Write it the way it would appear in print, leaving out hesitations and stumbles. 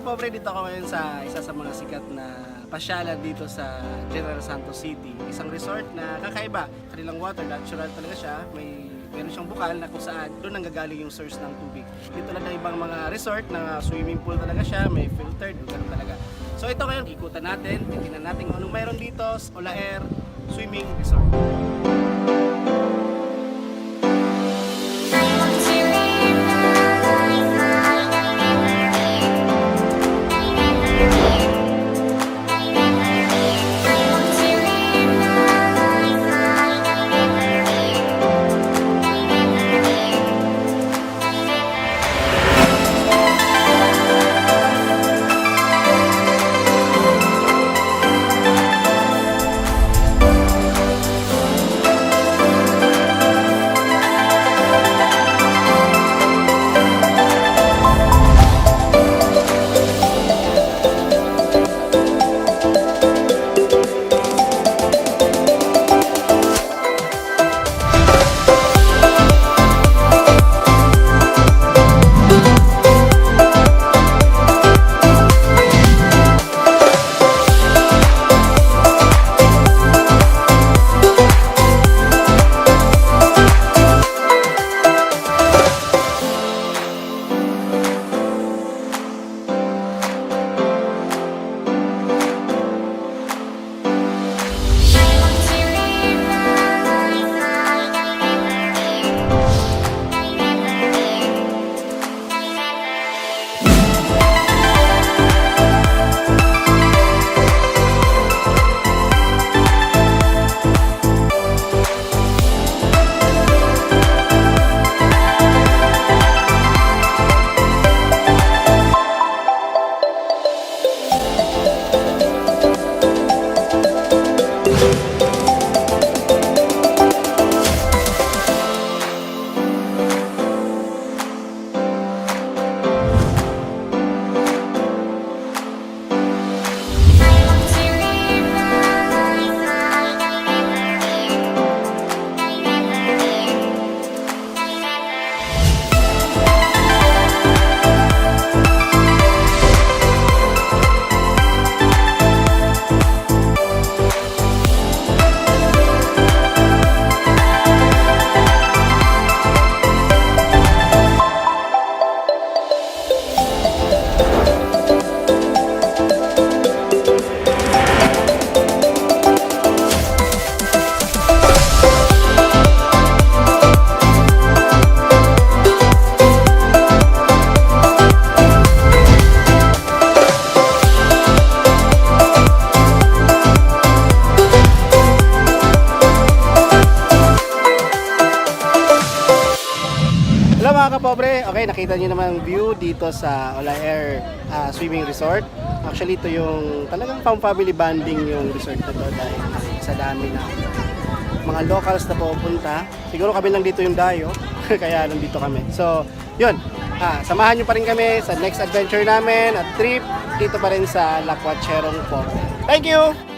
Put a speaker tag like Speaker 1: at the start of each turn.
Speaker 1: kapobre, dito ako ngayon sa isa sa mga sikat na pasyalan dito sa General Santos City. Isang resort na kakaiba. Kanilang water, natural talaga siya. Meron siyang bukal na kung saan doon nanggagaling yung source ng tubig. Dito lang ng ibang mga resort na swimming pool talaga siya, may filtered, ganun talaga. So ito ngayon, ikutan natin, titingnan natin kung anong mayroon dito sa Olaer Spring Resort. Mga kapobre, okay, nakita niyo naman ang view dito sa Olaer Spring Resort. Actually, ito yung talagang pang-family bonding yung resort na to dahil sa dami na mga locals na pupunta. Siguro kami lang dito yung dayo, kaya nandito kami. So, yun, samahan niyo pa rin kami sa next adventure namin at trip dito pa rin sa Lakwatcherong Pobre. Thank you!